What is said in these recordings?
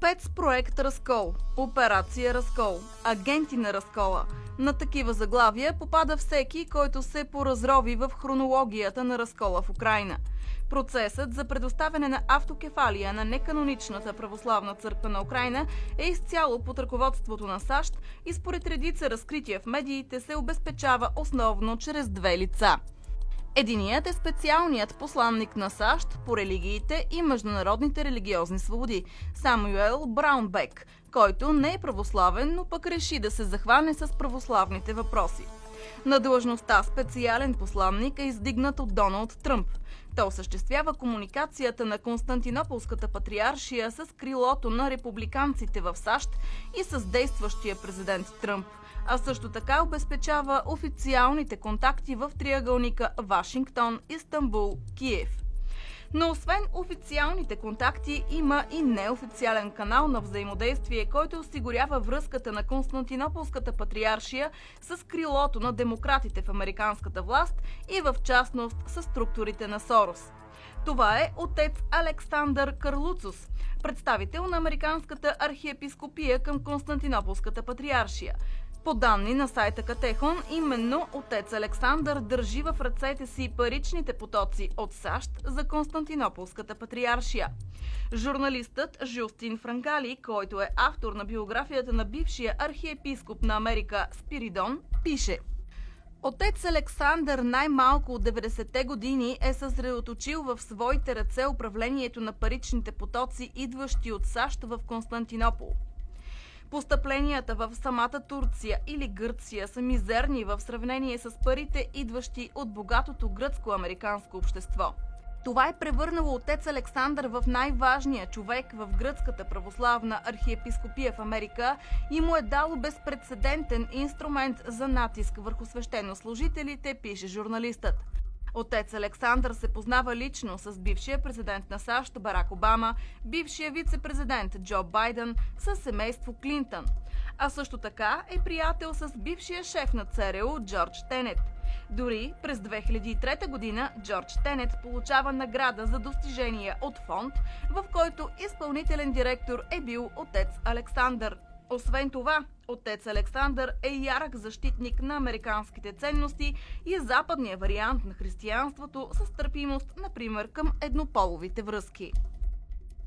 Спецпроект Разкол, Операция Разкол, Агенти на разкола. На такива заглавия попада всеки, който се поразрови в хронологията на разкола в Украйна. Процесът за предоставяне на автокефалия на неканоничната православна църква на Украйна е изцяло под ръководството на САЩ и според редица разкрития в медиите се обезпечава основно чрез две лица. Единият е специалният посланник на САЩ по религиите и международните религиозни свободи Самюел Браунбек, който не е православен, но пък реши да се захване с православните въпроси. На длъжността специален посланник е издигнат от Доналд Тръмп. Той осъществява комуникацията на Константинополската патриаршия с крилото на републиканците в САЩ и с действащия президент Тръмп, а също така обезпечава официалните контакти в триъгълника Вашингтон, Истанбул, Киев. Но освен официалните контакти, има и неофициален канал на взаимодействие, който осигурява връзката на Константинополската патриаршия с крилото на демократите в американската власт и в частност с структурите на Сорос. Това е отец Александър Карлуцус, представител на Американската архиепископия към Константинополската патриаршия. По данни на сайта Катехон, именно отец Александър държи в ръцете си паричните потоци от САЩ за Константинополската патриаршия. Журналистът Жустин Франгали, който е автор на биографията на бившия архиепископ на Америка Спиридон, пише: Отец Александър най-малко от 90-те години е съсредоточил в своите ръце управлението на паричните потоци, идващи от САЩ в Константинопол. Постъпленията в самата Турция или Гърция са мизерни в сравнение с парите, идващи от богатото гръцко-американско общество. Това е превърнало отец Александър в най-важния човек в гръцката православна архиепископия в Америка и му е дало безпрецедентен инструмент за натиск върху свещенослужителите, пише журналистът. Отец Александър се познава лично с бившия президент на САЩ Барак Обама, бившия вице-президент Джо Байден, с семейство Клинтън. А също така е приятел с бившия шеф на ЦРУ Джордж Тенет. Дори през 2003 година Джордж Тенет получава награда за достижения от фонд, в който изпълнителен директор е бил отец Александър. Освен това, отец Александър е ярък защитник на американските ценности и западния вариант на християнството с търпимост, например, към еднополовите връзки.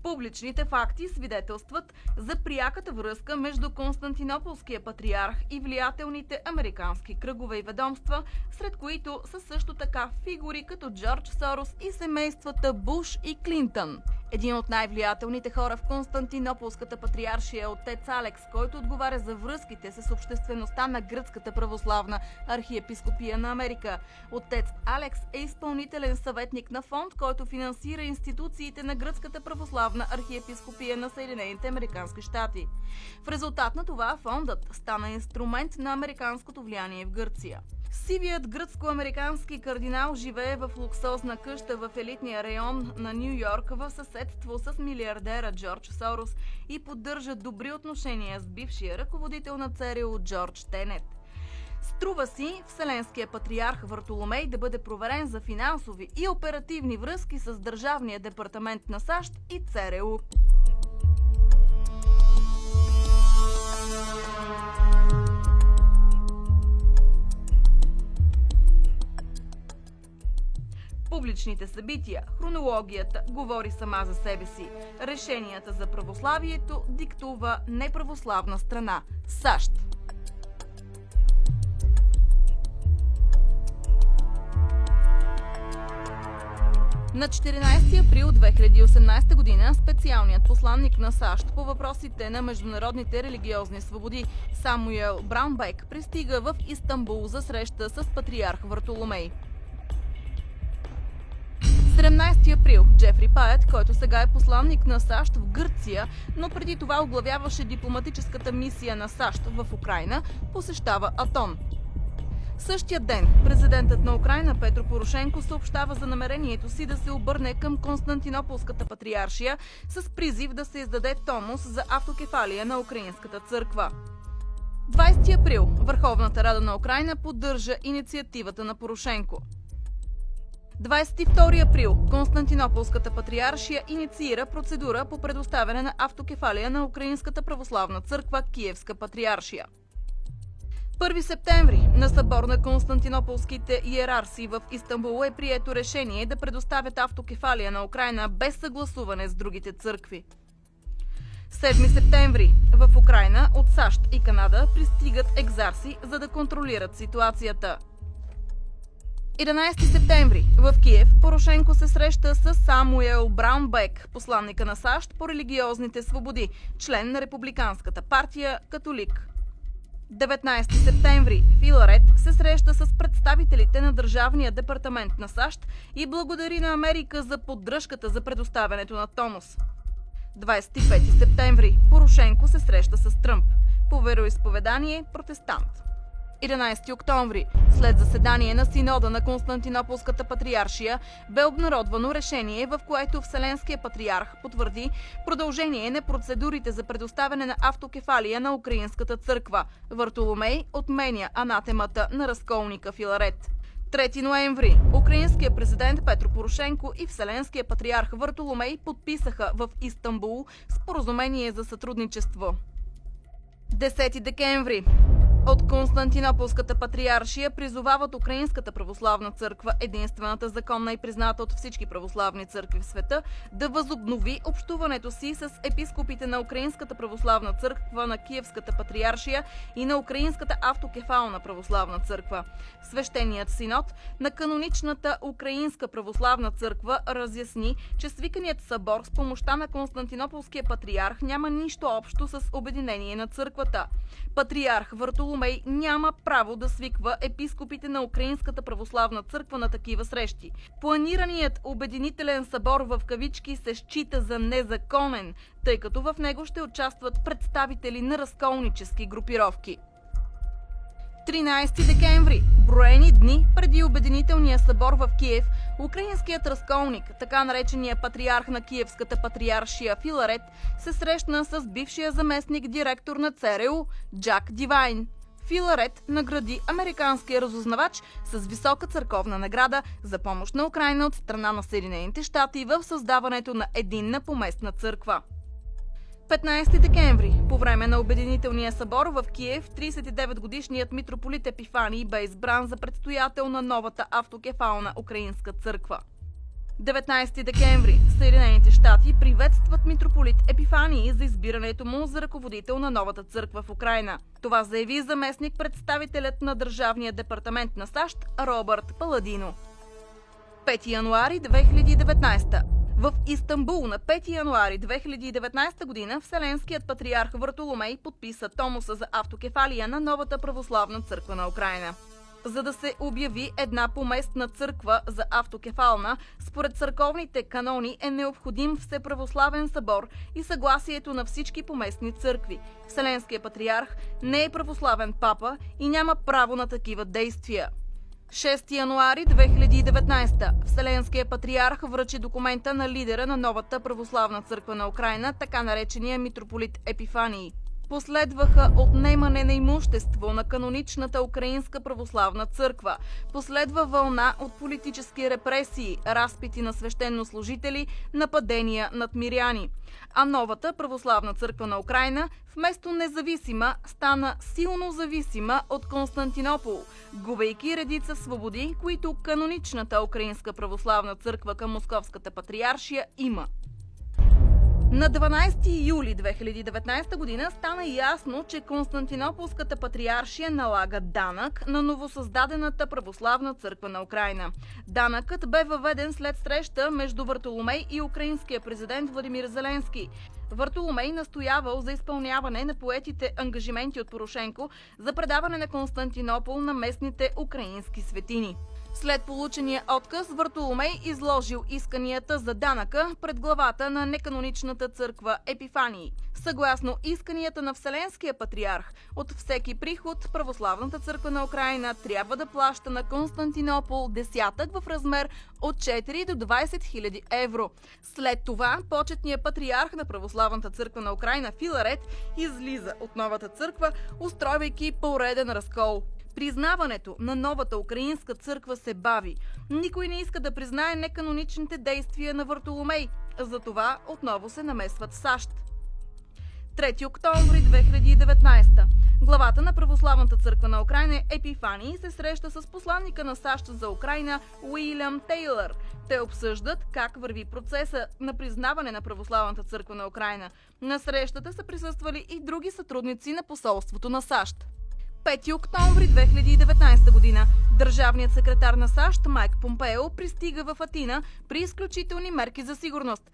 Публичните факти свидетелстват за пряката връзка между Константинополския патриарх и влиятелните американски кръгове и ведомства, сред които са също така фигури като Джордж Сорос и семействата Буш и Клинтън. Един от най-влиятелните хора в Константинополската патриаршия е отец Алекс, който отговаря за връзките с обществеността на Гръцката православна архиепископия на Америка. Отец Алекс е изпълнителен съветник на фонд, който финансира институциите на Гръцката православна архиепископия на Съединените американски щати. В резултат на това фондът стана инструмент на американското влияние в Гърция. Сивият гръцко-американски кардинал живее в луксозна къща в елитния район на Ню Йорк в съседство с милиардера Джордж Сорос и поддържа добри отношения с бившия ръководител на ЦРУ Джордж Тенет. Струва си Вселенския патриарх Вартоломей да бъде проверен за финансови и оперативни връзки с Държавния департамент на САЩ и ЦРУ. Публичните събития, хронологията говори сама за себе си. Решенията за православието диктува неправославна страна – САЩ. На 14 април 2018 година специалният посланник на САЩ по въпросите на международните религиозни свободи Самуел Браунбек пристига в Истанбул за среща с патриарх Вартоломей. 17 април Джефри Пает, който сега е посланник на САЩ в Гърция, но преди това оглавяваше дипломатическата мисия на САЩ в Украйна, посещава Атон. Същия ден президентът на Украйна Петро Порошенко съобщава за намерението си да се обърне към Константинополската патриаршия с призив да се издаде томос за автокефалия на Украинската църква. 20 април Върховната рада на Украйна поддържа инициативата на Порошенко. 22 април Константинополската патриаршия инициира процедура по предоставяне на автокефалия на Украинската православна църква Киевска патриаршия. 1 септември на събор на константинополските иерарси в Истанбул е прието решение да предоставят автокефалия на Украйна без съгласуване с другите църкви. 7 септември в Украйна от САЩ и Канада пристигат екзарси, за да контролират ситуацията. 11 септември в Киев Порошенко се среща с Самуел Браунбек, посланника на САЩ по религиозните свободи, член на Републиканската партия, католик. 19 септември Филарет се среща с представителите на Държавния департамент на САЩ и благодари на Америка за поддръжката за предоставянето на Томос. 25 септември Порошенко се среща с Тръмп, по вероизповедание протестант. 11 октомври, след заседание на Синода на Константинополската патриаршия, бе обнародвано решение, в което Вселенския патриарх потвърди продължение на процедурите за предоставяне на автокефалия на Украинската църква. Вартоломей отменя анатемата на разколника Филарет. 3 ноември украинският президент Петро Порошенко и Вселенския патриарх Вартоломей подписаха в Истанбул споразумение за сътрудничество. 10 декември от Константинополската патриаршия призовават Украинската православна църква, единствената законна и призната от всички православни църкви в света, да възобнови общуването си с епископите на Украинската православна църква, на Киевската патриаршия и на Украинската автокефална православна църква. Свещеният синод на каноничната Украинска православна църква разясни, че свиканият събор с помощта на Константинополския патриарх няма нищо общо с обединение на църквата. Патриарх Вартоломей няма право да свиква епископите на Украинската православна църква на такива срещи. Планираният обединителен събор в кавички се счита за незаконен, тъй като в него ще участват представители на разколнически групировки. 13 декември, броени дни преди обединителния събор в Киев, украинският разколник, така наречения патриарх на Киевската патриаршия Филарет, се срещна с бившия заместник директор на ЦРУ Джак Дивайн. Филарет награди американския разузнавач с висока църковна награда за помощ на Украйна от страна на Съединените щати в създаването на единна поместна църква. 15 декември, по време на обединителния събор в Киев, 39-годишният митрополит Епифаний бе избран за предстоятел на новата автокефална украинска църква. 19 декември, Съединените щати приветстват митрополит Епифаний за избирането му за ръководител на новата църква в Украйна. Това заяви заместник представителят на Държавния департамент на САЩ Робърт Паладино. 5 януари 2019. В Истанбул на 5 януари 2019 година Вселенският патриарх Вартоломей подписа Томоса за автокефалия на новата православна църква на Украйна. За да се обяви една поместна църква за автокефална, според църковните канони е необходим всеправославен събор и съгласието на всички поместни църкви. Вселенският патриарх не е православен папа и няма право на такива действия. 6 януари 2019. Вселенският патриарх връчи документа на лидера на новата православна църква на Украйна, така наречения митрополит Епифаний. Последваха отнемане на имущество на каноничната Украинска православна църква. Последва вълна от политически репресии, разпити на свещеннослужители, нападения над миряни. А новата православна църква на Украйна, вместо независима, стана силно зависима от Константинопол, губейки редица свободи, които каноничната Украинска православна църква към Московската патриаршия има. На 12 юли 2019 година стана ясно, че Константинополската патриаршия налага данък на новосъздадената православна църква на Украйна. Данъкът бе въведен след среща между Вартоломей и украинския президент Владимир Зеленски. Вартоломей настоявал за изпълняване на поетите ангажименти от Порошенко за предаване на Константинопол на местните украински светини. След получения отказ, Вартоломей изложил исканията за данъка пред главата на неканоничната църква Епифаний. Съгласно исканията на Вселенския патриарх, от всеки приход православната църква на Украйна трябва да плаща на Константинопол десятък в размер от 4 до 20 хиляди евро. След това почетният патриарх на православната църква на Украйна Филарет излиза от новата църква, устройвайки пореден разкол. Признаването на новата украинска църква се бави. Никой не иска да признае неканоничните действия на Вартоломей. Затова отново се намесват САЩ. 3 октомври 2019. Главата на Православната църква на Украйна Епифаний се среща с посланника на САЩ за Украйна Уилям Тейлър. Те обсъждат как върви процеса на признаване на Православната църква на Украйна. На срещата са присъствали и други сътрудници на посолството на САЩ. 5 октомври 2019 година. Държавният секретар на САЩ Майк Помпео пристига в Атина при изключителни мерки за сигурност.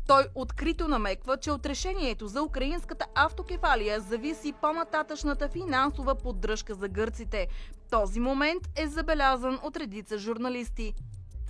Той открито намеква, че от решението за украинската автокефалия зависи по-нататъчната финансова поддръжка за гърците. Този момент е забелязан от редица журналисти.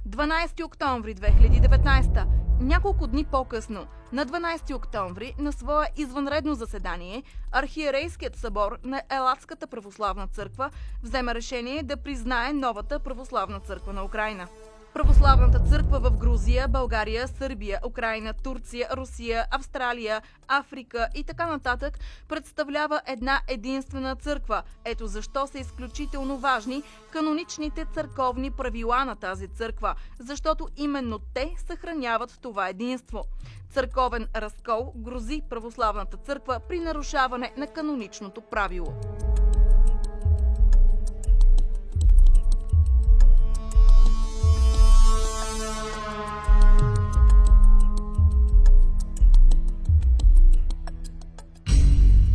12 октомври 2019. Няколко дни по-късно, на 12 октомври, на свое извънредно заседание, Архиерейският събор на Елатската православна църква взема решение да признае новата православна църква на Украйна. Православната църква в Грузия, България, Сърбия, Украйна, Турция, Русия, Австралия, Африка и така нататък представлява една единствена църква. Ето защо са изключително важни каноничните църковни правила на тази църква, защото именно те съхраняват това единство. Църковен разкол грози православната църква при нарушаване на каноничното правило.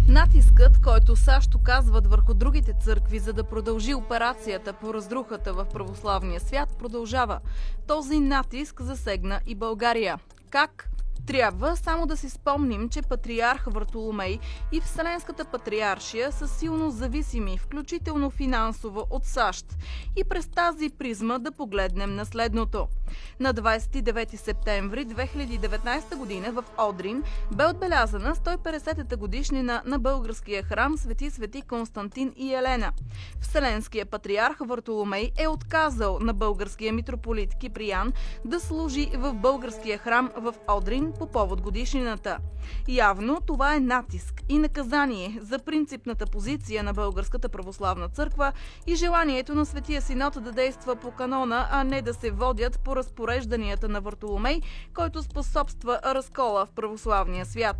Натискът, който САЩ оказват върху другите църкви, за да продължи операцията по разрухата в православния свят, продължава. Този натиск засегна и България. Как? Трябва само да си спомним, че патриарх Вартоломей и Вселенската патриаршия са силно зависими, включително финансово, от САЩ. И през тази призма да погледнем на следното. На 29 септември 2019 година в Одрин бе отбелязана 150-та годишнина на българския храм Свети Константин и Елена. Вселенският патриарх Вартоломей е отказал на българския митрополит Киприян да служи в българския храм в Одрин по повод годишнината. Явно това е натиск и наказание за принципната позиция на Българската православна църква и желанието на Светия Синод да действа по канона, а не да се водят по разпорежданията на Вартоломей, който способства разкола в православния свят.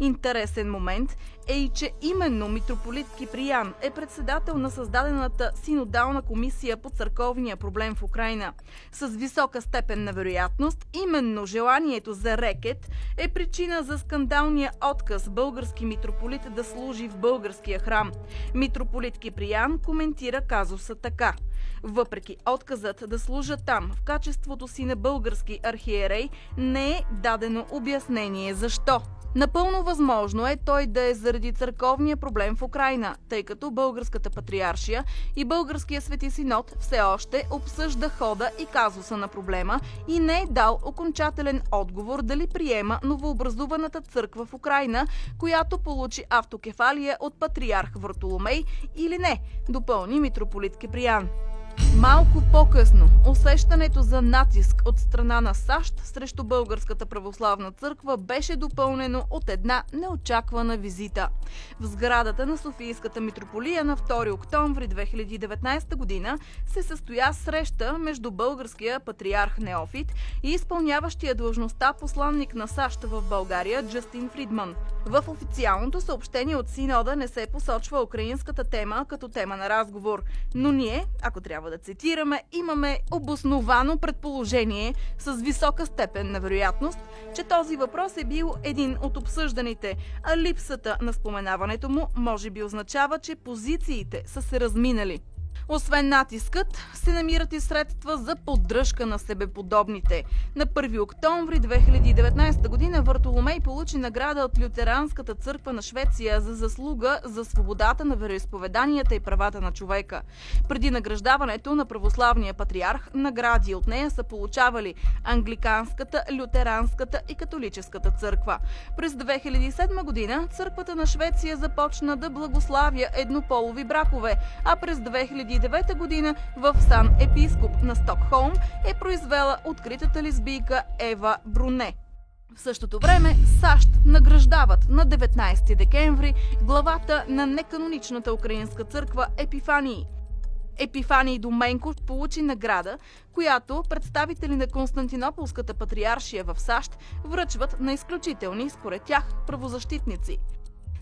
Интересен момент е и, че именно митрополит Киприян е председател на създадената синодална комисия по църковния проблем в Украйна. С висока степен на вероятност, именно желанието за рекет е причина за скандалния отказ български митрополит да служи в българския храм. Митрополит Киприян коментира казуса така. Въпреки отказът да служа там в качеството си на български архиерей, не е дадено обяснение защо. Напълно възможно е той да е заради църковния проблем в Украйна, тъй като Българската патриаршия и Българския Свети Синод все още обсъжда хода и казуса на проблема и не е дал окончателен отговор дали приема новообразуваната църква в Украйна, която получи автокефалия от патриарх Вартоломей или не, допълни митрополит Киприян. Малко по-късно усещането за натиск от страна на САЩ срещу Българската православна църква беше допълнено от една неочаквана визита. В сградата на Софийската митрополия на 2 октомври 2019 година се състоя среща между българския патриарх Неофит и изпълняващия длъжността посланник на САЩ в България Джастин Фридман. В официалното съобщение от Синода не се посочва украинската тема като тема на разговор, но ние, ако трябва да цитираме, имаме обосновано предположение с висока степен на вероятност, че този въпрос е бил един от обсъжданите, а липсата на споменаването му може би означава, че позициите са се разминали. Освен натискът, се намират и средства за поддръжка на себеподобните. На 1 октомври 2019 година Вартоломей получи награда от Лютеранската църква на Швеция за заслуга за свободата на вероизповеданията и правата на човека. Преди награждаването на православния патриарх, награди от нея са получавали Англиканската, Лютеранската и Католическата църква. През 2007 година църквата на Швеция започна да благославя еднополови бракове, а през 2009 година в сан епископ на Стокхолм е произвела откритата лесбийка Ева Бруне. В същото време САЩ награждават на 19 декември главата на неканоничната украинска църква Епифаний. Епифаний Доменко получи награда, която представители на Константинополската патриаршия в САЩ връчват на изключителни, според тях, правозащитници.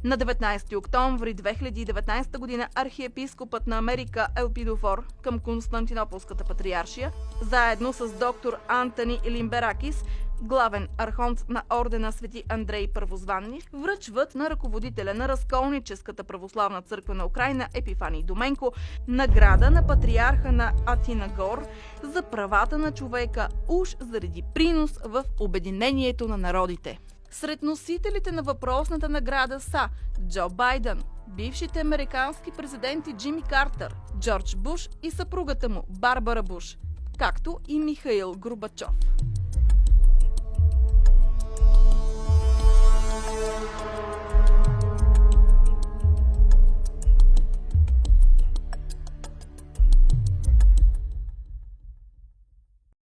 На 19 октомври 2019 година архиепископът на Америка Елпидофор към Константинополската патриаршия, заедно с доктор Антони Лимберакис, главен архонт на ордена Свети Андрей Първозванни, връчват на ръководителя на Разколническата православна църква на Украйна Епифаний Доменко награда на патриарха на Атинагор за правата на човека уж заради принос в обединението на народите. Сред носителите на въпросната награда са Джо Байден, бившите американски президенти Джимми Картер, Джордж Буш и съпругата му Барбара Буш, както и Михаил Горбачов.